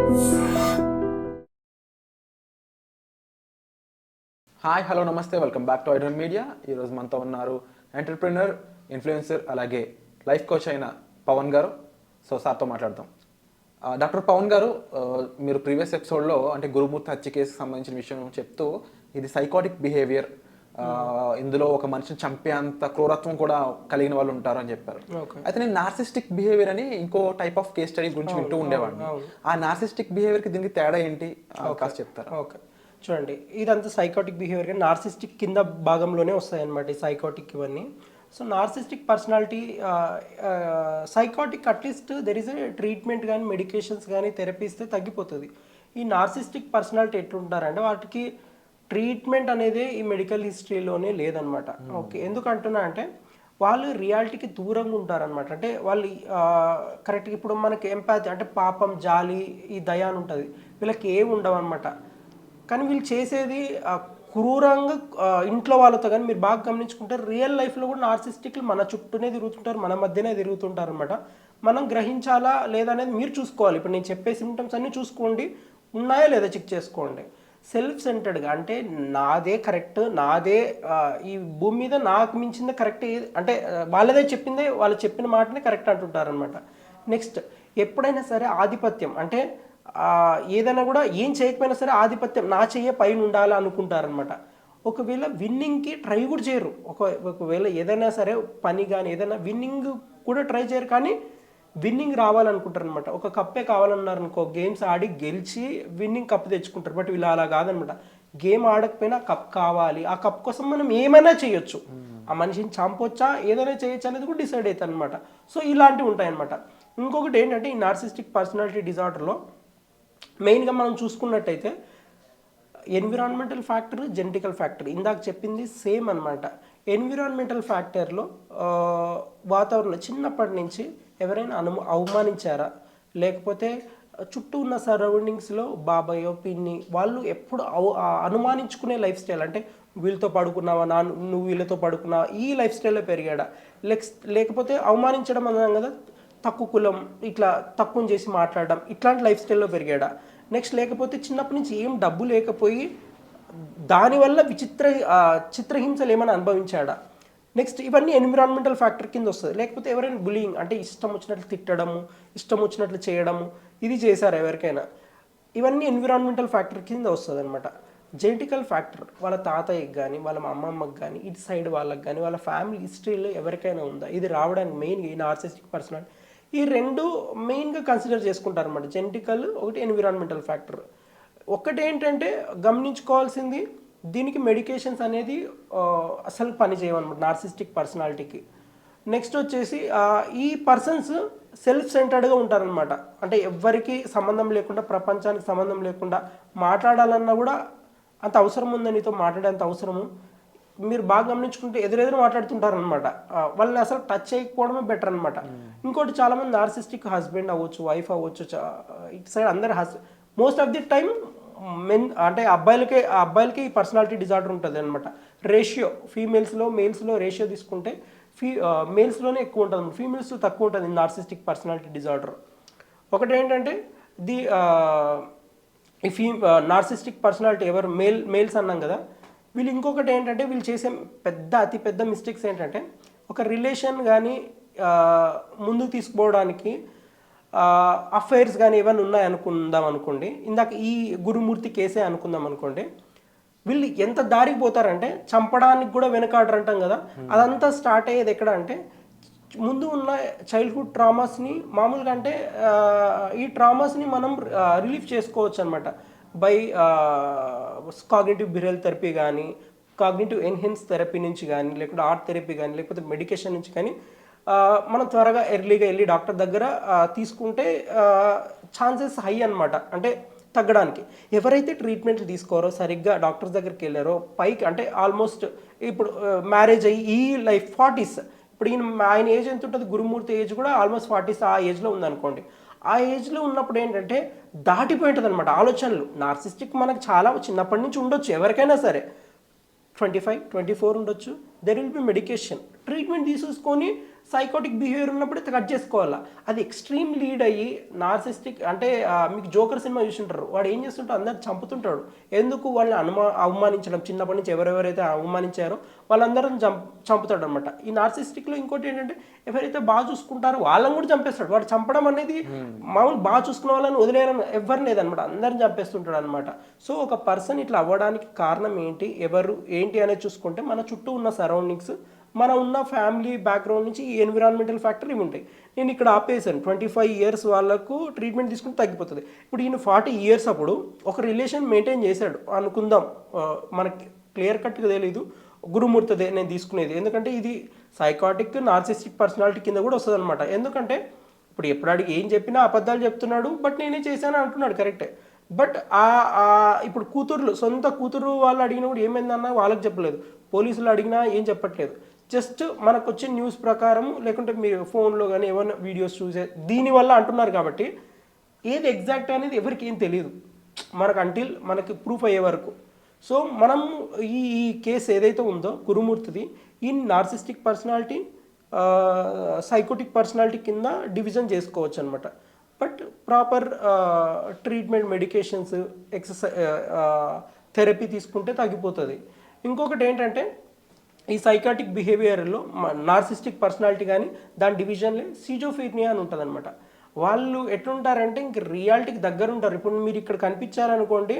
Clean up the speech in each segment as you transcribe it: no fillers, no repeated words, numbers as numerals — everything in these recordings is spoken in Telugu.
హాయ్ హలో నమస్తే, వెల్కమ్ బ్యాక్ టు ఐడన్ మీడియా. ఈరోజు మనతో ఉన్నారు ఎంటర్ప్రినర్, ఇన్ఫ్లుయెన్సర్, అలాగే లైఫ్ కోచ్ అయిన పవన్ గారు. సో సార్తో మాట్లాడదాం. డాక్టర్ పవన్ గారు, మీరు ప్రీవియస్ ఎపిసోడ్లో అంటే గురుమూర్తి హత్య కేసుకి సంబంధించిన విషయం చెప్తూ ఇది సైకాటిక్ బిహేవియర్, ఇందులో ఒక మనిషిని చంపేంత క్రూరత్వం కూడా కలిగిన వాళ్ళు ఉంటారు అని చెప్పారు. అయితే నేను నార్సిస్టిక్ బిహేవియర్ అని ఇంకో టైప్ ఆఫ్ కేస్ స్టడీ గురించి వింటూ ఉండేవాడిని. ఆ నార్సిస్టిక్ బిహేవియర్కి దీనికి తేడా ఏంటి కాస్త చెప్తారా? ఓకే, చూడండి, ఇదంతా సైకాటిక్ బిహేవియర్ కానీ నార్సిస్టిక్ కింద భాగంలోనే వస్తాయన్నమాట ఈ సైకాటిక్ ఇవన్నీ. So narcissistic personality, psychotic at least there is a treatment కానీ మెడికేషన్స్ కానీ థెరపీ ఇస్తే తగ్గిపోతుంది. ఈ నార్సిస్టిక్ పర్సనాలిటీ ఎట్లుంటారంటే వాటికి ట్రీట్మెంట్ అనేది ఈ మెడికల్ హిస్టరీలోనే లేదనమాట. ఓకే, ఎందుకంటున్నా అంటే వాళ్ళు రియాలిటీకి దూరంగా ఉంటారనమాట. అంటే వాళ్ళు కరెక్ట్గా ఇప్పుడు మనకి ఎంపాతి అంటే పాపం, జాలి, ఈ దయ అని ఉంటుంది, వీళ్ళకి ఏమి ఉండవు అనమాట. కానీ వీళ్ళు చేసేది క్రూరంగా ఇంట్లో వాళ్ళతో. కానీ మీరు బాగా గమనించుకుంటే రియల్ లైఫ్లో కూడా నార్సిస్టిక్లు మన చుట్టూనే తిరుగుతుంటారు, మన మధ్యనే తిరుగుతుంటారు అనమాట. మనం గ్రహించాలా లేదా అనేది మీరు చూసుకోవాలి. ఇప్పుడు నేను చెప్పే సిమ్టమ్స్ అన్నీ చూసుకోండి, ఉన్నాయా లేదా చెక్ చేసుకోండి. సెల్ఫ్ సెంటర్డ్గా అంటే నాదే కరెక్ట్, నాదే ఈ భూమి మీద నాకు మించిందే కరెక్ట్, అంటే వాళ్ళదే చెప్పిందే, వాళ్ళు చెప్పిన మాటనే కరెక్ట్ అంటుంటారు అనమాట. నెక్స్ట్, ఎప్పుడైనా సరే ఆధిపత్యం అంటే ఏదైనా కూడా ఏం చేయకపోయినా సరే ఆధిపత్యం నా చెయ్యే పైన ఉండాలి అనుకుంటారనమాట. ఒకవేళ విన్నింగ్కి ట్రై కూడా చేయరు. ఒకవేళ ఏదైనా సరే పని కానీ ఏదైనా విన్నింగ్ కూడా ట్రై చేయరు, కానీ విన్నింగ్ రావాలనుకుంటారు అనమాట. ఒక కప్పే కావాలన్నారు అనుకో, గేమ్స్ ఆడి గెలిచి విన్నింగ్ కప్ తెచ్చుకుంటారు. బట్ వీళ్ళు అలా కాదనమాట. గేమ్ ఆడకపోయినా కప్ కావాలి, ఆ కప్ కోసం మనం ఏమైనా చేయొచ్చు, ఆ మనిషిని చంపొచ్చా ఏదైనా చేయొచ్చు అనేది కూడా డిసైడ్ అవుతుంది అనమాట. సో ఇలాంటివి ఉంటాయన్నమాట. ఇంకొకటి ఏంటంటే ఈ నార్సిస్టిక్ పర్సనాలిటీ డిజార్డర్లో మెయిన్గా మనం చూసుకున్నట్టయితే ఎన్విరాన్మెంటల్ ఫ్యాక్టర్, జెనెటికల్ ఫ్యాక్టర్ ఇందాక చెప్పింది సేమ్ అనమాట. ఎన్విరాన్మెంటల్ ఫ్యాక్టర్లో వాతావరణం చిన్నప్పటి నుంచి ఎవరైనా అవమానించారా, లేకపోతే చుట్టూ ఉన్న సరౌండింగ్స్లో బాబాయో పిన్ని వాళ్ళు ఎప్పుడు అనుమానించుకునే లైఫ్ స్టైల్, అంటే వీళ్ళతో పడుకున్నావా, నువ్వు వీళ్ళతో పడుకున్నావా, ఈ లైఫ్ స్టైల్లో పెరిగాడా, లేకపోతే అవమానించడం అన్నాం కదా, తక్కువ కులం ఇట్లా తక్కువ చేసి మాట్లాడడం, ఇట్లాంటి లైఫ్ స్టైల్లో పెరిగాడా. నెక్స్ట్, లేకపోతే చిన్నప్పటి నుంచి ఏం డబ్బు లేకపోయి దానివల్ల చిత్రహింసలు ఏమైనా అనుభవించాడా. నెక్స్ట్, ఇవన్నీ ఎన్విరాన్మెంటల్ ఫ్యాక్టర్ కింద వస్తుంది. లేకపోతే ఎవరైనా బులియింగ్ అంటే ఇష్టం వచ్చినట్లు తిట్టడము, ఇష్టం వచ్చినట్లు చేయడము, ఇది చేశారు ఎవరికైనా, ఇవన్నీ ఎన్విరాన్మెంటల్ ఫ్యాక్టర్ కింద వస్తుంది అనమాట. జెనెటికల్ ఫ్యాక్టర్ వాళ్ళ తాతయ్యకి కానీ వాళ్ళ అమ్మమ్మకి కానీ ఇటు సైడ్ వాళ్ళకి కానీ వాళ్ళ ఫ్యామిలీ హిస్టరీలో ఎవరికైనా ఉందా, ఇది రావడానికి మెయిన్గా ఈ నార్సిస్టిక్ పర్సనాలిటీ ఈ రెండు మెయిన్గా కన్సిడర్ చేసుకుంటారు అనమాట. జెనెటికల్ ఒకటి, ఎన్విరాన్మెంటల్ ఫ్యాక్టర్ ఒకటి. ఏంటంటే గమనించుకోవాల్సింది, దీనికి మెడికేషన్స్ అనేది అసలు పని చేయమన్నమాట నార్సిస్టిక్ పర్సనాలిటీకి. నెక్స్ట్ వచ్చేసి ఈ పర్సన్స్ సెల్ఫ్ సెంటర్డ్గా ఉంటారనమాట. అంటే ఎవ్వరికి సంబంధం లేకుండా, ప్రపంచానికి సంబంధం లేకుండా మాట్లాడాలన్నా కూడా అంత అవసరం ఉందని, నీతో మాట్లాడేంత అవసరము మీరు బాగా గమనించుకుంటే ఎదురెదురు మాట్లాడుతుంటారనమాట. వాళ్ళని అసలు టచ్ చేయకపోవడమే బెటర్ అనమాట. ఇంకోటి, చాలామంది నార్సిస్టిక్ హస్బెండ్ అవ్వచ్చు, వైఫ్ అవ్వచ్చు, ఇటు సైడ్ అందరు most of the time men అంటే అబ్బాయిలకి ఈ పర్సనాలిటీ డిజార్డర్ ఉంటుంది అనమాట. రేషియో మేల్స్లో రేషియో తీసుకుంటే మేల్స్లోనే ఎక్కువ ఉంటుంది, ఫీమేల్స్లో తక్కువ ఉంటుంది నార్సిస్టిక్ పర్సనాలిటీ డిజార్డర్. ఒకటి ఏంటంటే ఈ నార్సిస్టిక్ పర్సనాలిటీ ఎవరు మేల్స్ అన్నాం కదా, వీళ్ళు ఇంకొకటి ఏంటంటే వీళ్ళు చేసే అతి పెద్ద మిస్టేక్స్ ఏంటంటే, ఒక రిలేషన్ కానీ ముందుకు తీసుకుపోవడానికి అఫైర్స్ కానీ ఏమైనా ఉన్నాయనుకుందాం అనుకోండి, ఇందాక ఈ గురుమూర్తి కేసే అనుకుందాం అనుకోండి, వీళ్ళు ఎంత దారికి పోతారంటే చంపడానికి కూడా వెనకాడరు అంటాం కదా. అదంతా స్టార్ట్ అయ్యేది ఎక్కడ అంటే, ముందు ఉన్న చైల్డ్హుడ్ ట్రామాస్ని మామూలుగా అంటే ఈ ట్రామాస్ని మనం రిలీఫ్ చేసుకోవచ్చు అనమాట బై కాగ్నిటివ్ బిహేవియరల్ థెరపీ కానీ, కాగ్నిటివ్ ఎన్హాన్స్ థెరపీ నుంచి కానీ, లేకపోతే ఆర్ట్ థెరపీ కానీ, లేకపోతే మెడికేషన్ నుంచి కానీ మనం త్వరగా ఎర్లీగా వెళ్ళి డాక్టర్ దగ్గర తీసుకుంటే ఛాన్సెస్ హై అనమాట, అంటే తగ్గడానికి. ఎవరైతే ట్రీట్మెంట్లు తీసుకోరో, సరిగ్గా డాక్టర్స్ దగ్గరికి వెళ్ళారో, పైకి అంటే ఆల్మోస్ట్ ఇప్పుడు మ్యారేజ్ అయ్యి ఈ లైఫ్ 40s, ఇప్పుడు ఆయన ఏజ్ ఎంత ఉంటుంది, గురుమూర్తి ఏజ్ కూడా ఆల్మోస్ట్ 40s ఆ ఏజ్లో ఉందనుకోండి. ఆ ఏజ్లో ఉన్నప్పుడు ఏంటంటే దాటిపోయి ఉంటుంది అనమాట ఆలోచనలు. నార్సిస్టిక్ మనకు చాలా చిన్నప్పటి నుంచి ఉండొచ్చు, ఎవరికైనా సరే 25, 24 ఉండొచ్చు. There will B medication, treatment తీసేసుకొని సైకోటిక్ బిహేవియర్ ఉన్నప్పుడు కట్ చేసుకోవాలా. అది ఎక్స్ట్రీమ్ లీడ్ అయ్యి నార్సిస్టిక్ అంటే మీకు జోకర్ సినిమా చూసింటారు, వాడు ఏం చేస్తుంటాడు, అందరు చంపుతుంటాడు. ఎందుకు వాళ్ళని అవమానించడం, చిన్నప్పటి నుంచి ఎవరెవరైతే అవమానించారో వాళ్ళందరం చంపుతాడు అనమాట. ఈ నార్సిస్టిక్లో ఇంకోటి ఏంటంటే ఎవరైతే బాగా చూసుకుంటారో వాళ్ళని కూడా చంపేస్తాడు. వాడు చంపడం అనేది మామూలు బాగా చూసుకున్న వాళ్ళని వదిలేయడం ఎవరు లేదనమాట, అందరిని చంపేస్తుంటాడు అనమాట. సో ఒక పర్సన్ ఇట్లా అవ్వడానికి కారణం ఏంటి, ఎవరు ఏంటి అనేది చూసుకుంటే మన చుట్టూ ఉన్న సరౌండింగ్స్, మన ఉన్న ఫ్యామిలీ బ్యాక్గ్రౌండ్ నుంచి ఈ ఎన్విరాన్మెంటల్ ఫ్యాక్టర్ ఇవి ఉంటాయి. నేను ఇక్కడ ఆపేసాను 25 years వాళ్ళకు ట్రీట్మెంట్ తీసుకుంటే తగ్గిపోతుంది. ఇప్పుడు ఈయన 40 years అప్పుడు ఒక రిలేషన్ మెయింటైన్ చేశాడు అనుకుందాం, మనకి క్లియర్ కట్గా తెలీదు గురుమూర్తిదే నేను తీసుకునేది, ఎందుకంటే ఇది సైకాటిక్ నార్సిస్టిక్ పర్సనాలిటీ కింద కూడా వస్తుంది అనమాట. ఎందుకంటే ఇప్పుడు ఎప్పుడు అడిగి ఏం చెప్పినా అబద్ధాలు చెప్తున్నాడు, బట్ నేనే చేశాను అంటున్నాడు, కరెక్టే. బట్ ఇప్పుడు కూతుర్లు, సొంత కూతురు వాళ్ళు అడిగినా కూడా ఏమైందన్నా వాళ్ళకి చెప్పలేదు, పోలీసులు అడిగినా ఏం చెప్పట్లేదు. జస్ట్ మనకు వచ్చిన న్యూస్ ప్రకారం లేకుంటే మీరు ఫోన్లో కానీ ఏమైనా వీడియోస్ చూసే దీనివల్ల అంటున్నారు కాబట్టి ఏది ఎగ్జాక్ట్ అనేది ఎవరికి ఏం తెలియదు మనకు అంటిల్ మనకి ప్రూఫ్ అయ్యే వరకు. సో మనం ఈ కేసు ఏదైతే ఉందో గురుమూర్తిది, ఈ నార్సిస్టిక్ పర్సనాలిటీ సైకోటిక్ పర్సనాలిటీ కింద డివిజన్ చేసుకోవచ్చు అనమాట. But proper treatment, medications, therapy తీసుకుంటే తగ్గిపోతుంది. ఇంకొకటి ఏంటంటే ఈ సైకాటిక్ బిహేవియర్లో నార్సిస్టిక్ పర్సనాలిటీ కానీ దాని డివిజన్లో సిజోఫ్రీనియా అని ఉంటుంది అనమాట. వాళ్ళు ఎట్లుంటారంటే ఇంక రియాలిటీకి దగ్గర ఉంటారు. ఇప్పుడు మీరు ఇక్కడ కనిపించారనుకోండి,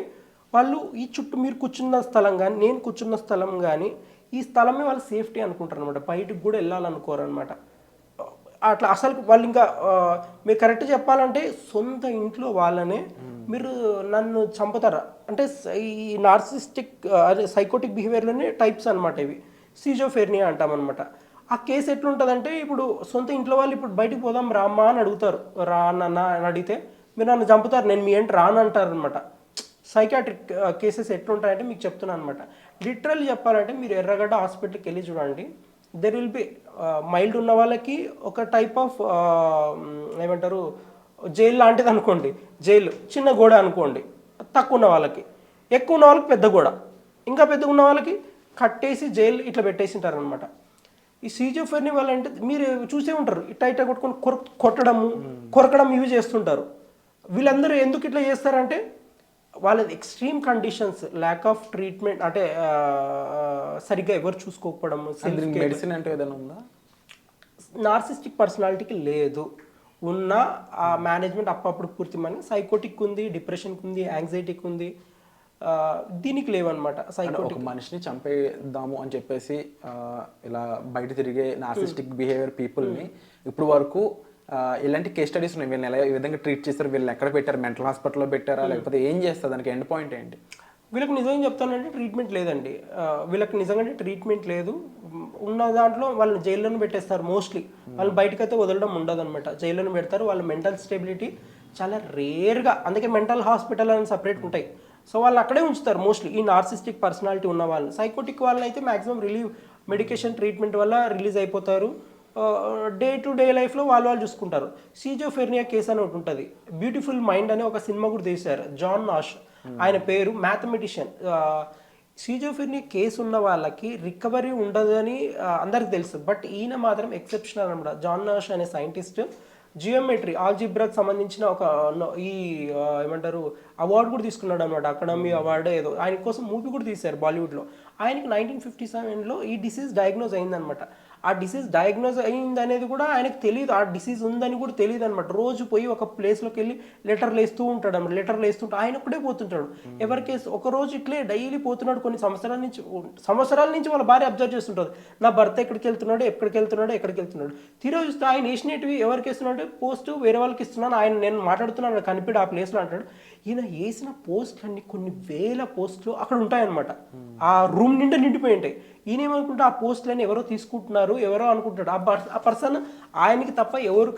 వాళ్ళు ఈ చుట్టూ మీరు కూర్చున్న స్థలం కానీ నేను కూర్చున్న స్థలం కానీ ఈ స్థలమే వాళ్ళు సేఫ్టీ అనుకుంటారు అనమాట, బయటకు కూడా వెళ్ళాలనుకోరు అనమాట. అట్లా అసలు వాళ్ళు ఇంకా మీరు కరెక్ట్ చెప్పాలంటే సొంత ఇంట్లో వాళ్ళనే మీరు నన్ను చంపుతారా అంటే ఈ నార్సిస్టిక్ అదే సైకోటిక్ బిహేవియర్లోనే టైప్స్ అనమాట ఇవి. సిజోఫ్రెనియా అంటామన్నమాట. ఆ కేసు ఎట్లుంటుందంటే ఇప్పుడు సొంత ఇంట్లో వాళ్ళు ఇప్పుడు బయటికి పోదాం రామ్మా అని అడుగుతారు, రా నాన్న అని అడిగితే మీరు నన్ను చంపుతారు, నేను మీ ఏంటి రాను అంటారు అనమాట. సైకాట్రిక్ కేసెస్ ఎట్లుంటాయంటే మీకు చెప్తున్నాను అనమాట. లిటరల్లీ చెప్పాలంటే మీరు ఎర్రగడ్డ హాస్పిటల్కి వెళ్ళి చూడండి, దెర్ విల్ బి మైల్డ్ ఉన్న వాళ్ళకి ఒక టైప్ ఆఫ్ ఏమంటారు జైలు లాంటిది అనుకోండి, జైలు చిన్న గోడ అనుకోండి, తక్కువ ఉన్న వాళ్ళకి, ఎక్కువ ఉన్న వాళ్ళకి పెద్ద గోడ, ఇంకా పెద్దగా ఉన్న వాళ్ళకి కట్టేసి జైలు ఇట్లా పెట్టేసి ఉంటారు అనమాట. ఈ సిజోఫ్రెనియా వాళ్ళంటే మీరు చూసే ఉంటారు, ఇట్లా ఇట్లా కొట్టుకొని కొట్టడము కొరకడం ఇవి చేస్తుంటారు. వీళ్ళందరూ ఎందుకు ఇట్లా చేస్తారంటే వాళ్ళది extreme conditions, lack of treatment, అంటే సరిగ్గా ఎవరు చూసుకోకపోవడం. మెడిసిన్ అంటే ఏదైనా ఉందా? నార్సిస్టిక్ పర్సనాలిటీకి లేదు, ఉన్న ఆ మేనేజ్మెంట్ అప్పుడప్పుడు పూర్తిమని. సైకోటిక్ ఉంది, డిప్రెషన్కి ఉంది, యాంగ్జైటీకి ఉంది, దీనికి లేవన్నమాట. సైకోటిక్ మనిషిని చంపేద్దాము అని చెప్పేసి ఇలా బయట తిరిగే నార్సిస్టిక్ బిహేవియర్ పీపుల్ని ఇప్పుడు వరకు ఇలాంటి కేస్ స్టడీస్ ఉన్నాయి, వీళ్ళని ఎలా ఏ విధంగా ట్రీట్ చేస్తారు, వీళ్ళని ఎక్కడ పెట్టారు, మెంటల్ హాస్పిటల్లో పెట్టారా, లేకపోతే ఏం చేస్తారు, దానికి ఎండ్ పాయింట్ ఏంటి? వీళ్ళకి నిజంగా చెప్తానంటే ట్రీట్మెంట్ లేదండి. వీళ్ళకి నిజంగా ట్రీట్మెంట్ లేదు. ఉన్న దాంట్లో వాళ్ళని జైల్లోనే పెట్టేస్తారు మోస్ట్లీ. వాళ్ళు బయటకైతే వదలడం ఉండదు అనమాట, జైల్లోనే పెడతారు. వాళ్ళ మెంటల్ స్టెబిలిటీ చాలా రేర్గా, అందుకే మెంటల్ హాస్పిటల్ అని సపరేట్ ఉంటాయి. సో వాళ్ళు అక్కడే ఉంచుతారు మోస్ట్లీ ఈ నార్సిస్టిక్ పర్సనాలిటీ ఉన్న వాళ్ళని. సైకోటిక్ వాళ్ళని అయితే మ్యాక్సిమం రిలీవ్ మెడికేషన్ ట్రీట్మెంట్ వల్ల రిలీజ్ అయిపోతారు. డే టు డే లైఫ్లో వాళ్ళు చూసుకుంటారు. సిజోఫ్రెనియా కేసు అని ఒకటి ఉంటుంది, బ్యూటిఫుల్ మైండ్ అనే ఒక సినిమా కూడా తీశారు, జాన్ నాష్ ఆయన పేరు, మ్యాథమెటిషియన్. సిజోఫ్రెనియా కేసు ఉన్న వాళ్ళకి రికవరీ ఉండదని అందరికి తెలుసు, బట్ ఈయన మాత్రం ఎక్సెప్షనల్ అనమాట. జాన్ నాష్ అనే సైంటిస్ట్ జియోమెట్రీ, ఆల్జిబ్రాకి సంబంధించిన ఒక ఈ ఏమంటారు అవార్డు కూడా తీసుకున్నాడు అనమాట, అకాడమీ అవార్డు ఏదో. ఆయన కోసం మూవీ కూడా తీశారు బాలీవుడ్లో. ఆయనకి 1957లో ఈ డిసీజ్ డయాగ్నోజ్ అయిందనమాట. ఆ డిసీజ్ డయాగ్నోజ్ అయింది అనేది కూడా ఆయనకు తెలియదు, ఆ డిసీజ్ ఉందని కూడా తెలియదు అనమాట. రోజు పోయి ఒక ప్లేస్లోకి వెళ్ళి లెటర్లు వేస్తూ ఉంటాడు అనమాట. లెటర్లు వేస్తుంటే ఆయన ఒక్కడే పోతుంటాడు. ఎవరికి ఒక రోజు ఇట్లే డైలీ పోతున్నాడు. కొన్ని సంవత్సరాల నుంచి వాళ్ళ భార్య అబ్జర్వ్ చేస్తుంటుంది, నా భర్త ఎక్కడికి వెళ్తున్నాడు, ఎక్కడికి వెళ్తున్నాడు. తీరా చూస్తే ఆయన వేసినవి ఎవరికి వేస్తున్నాడు, పోస్ట్ వేరే వాళ్ళకి ఇస్తున్నాను, ఆయన నేను మాట్లాడుతున్నాను కనిపెట్టి ఆ ప్లేస్లో అంటాడు. ఈయన వేసిన పోస్టులన్నీ కొన్ని వేల పోస్టులు అక్కడ ఉంటాయన్నమాట, ఆ రూమ్ నిండా నిండిపోయి ఉంటాయి. ఈయన ఏమనుకుంటే ఆ పోస్టులని ఎవరో తీసుకుంటున్నారు, ఎవరో అనుకుంటాడు. ఆ పర్సన్ ఆయనకి తప్ప ఎవరు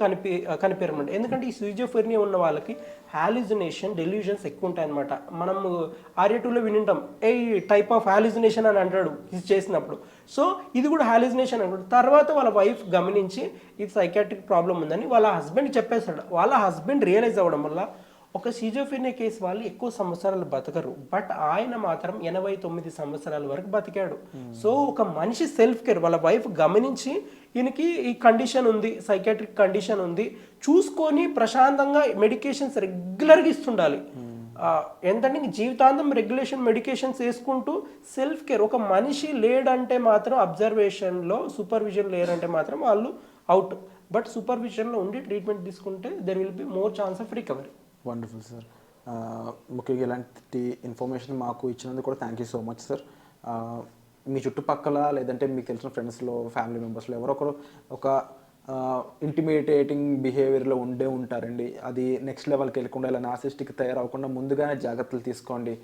కనిపించరన్నమాట. ఎందుకంటే ఈ సిజోఫ్రెనియా ఉన్న వాళ్ళకి హాలిజినేషన్, డెల్యూషన్స్ ఎక్కువ ఉంటాయన్నమాట. మనం ఆర్య2లో వినింటాం, ఏ టైప్ ఆఫ్ హాలిజినేషన్ అని అంటాడు ఇది చేసినప్పుడు. సో ఇది కూడా హాలిజినేషన్ అనుకుంటాడు. తర్వాత వాళ్ళ వైఫ్ గమనించి ఇది సైకాట్రిక్ ప్రాబ్లం ఉందని వాళ్ళ హస్బెండ్ చెప్పేస్తాడు. వాళ్ళ హస్బెండ్ రియలైజ్ అవ్వడం వల్ల ఒక సిజోఫ్రెనియా కేసు వాళ్ళు ఎక్కువ సంవత్సరాలు బతకరు, బట్ ఆయన మాత్రం 89 సంవత్సరాల వరకు బతికాడు. సో ఒక మనిషి సెల్ఫ్ కేర్, వాళ్ళ వైఫ్ గమనించి ఈయనకి ఈ కండిషన్ ఉంది, సైకాట్రిక్ కండిషన్ ఉంది, చూసుకొని ప్రశాంతంగా మెడికేషన్స్ రెగ్యులర్గా ఇస్తుండాలి. ఏంటంటే ఇంక జీవితాంతం మెడికేషన్స్ వేసుకుంటూ సెల్ఫ్ కేర్. ఒక మనిషి లేడంటే మాత్రం అబ్జర్వేషన్లో, సూపర్విజన్ లేరంటే మాత్రం వాళ్ళు అవుట్. బట్ సూపర్విజన్లో ఉండి ట్రీట్మెంట్ తీసుకుంటే there will be more chance of recovery. Wonderful sir. ముఖ్యంగా ఇలాంటి ఇన్ఫర్మేషన్ మాకు ఇచ్చినందుకు కూడా thank you so much sir. మీ చుట్టుపక్కల లేదంటే మీకు తెలిసిన ఫ్రెండ్స్లో, ఫ్యామిలీ మెంబర్స్లో ఎవరో ఒకరు ఒక ఇంటిమిడేటింగ్ బిహేవియర్లో ఉంటారండి. అది నెక్స్ట్ లెవెల్కి వెళ్ళకుండా ఇలా నార్సిస్టిక్ తయారవకుండా ముందుగానే జాగ్రత్తలు తీసుకోండి.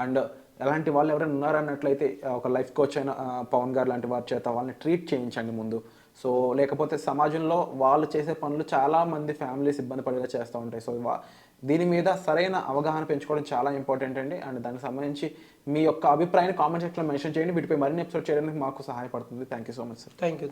అండ్ అలాంటి వాళ్ళు ఎవరైనా ఉన్నారన్నట్లయితే ఒక లైఫ్ కోచ్ అయిన పవన్ గారు లాంటి వారి చేత వాళ్ళని ట్రీట్ చేయించండి ముందు. సో లేకపోతే సమాజంలో వాళ్ళు చేసే పనులు చాలామంది ఫ్యామిలీస్ ఇబ్బంది పడేలా చేస్తూ ఉంటాయి. సో దీని మీద సరైన అవగాహన పెంచుకోవడం చాలా ఇంపార్టెంట్ అండి. అండ్ దానికి సంబంధించి మీ యొక్క అభిప్రాయాన్ని కామెంట్ సెక్షన్లో మెన్షన్ చేయండి. వీటిపై మరిన్ని ఎపిసోడ్ చేయడానికి మాకు సహాయపడుతుంది. Thank you so much sir. Thank you.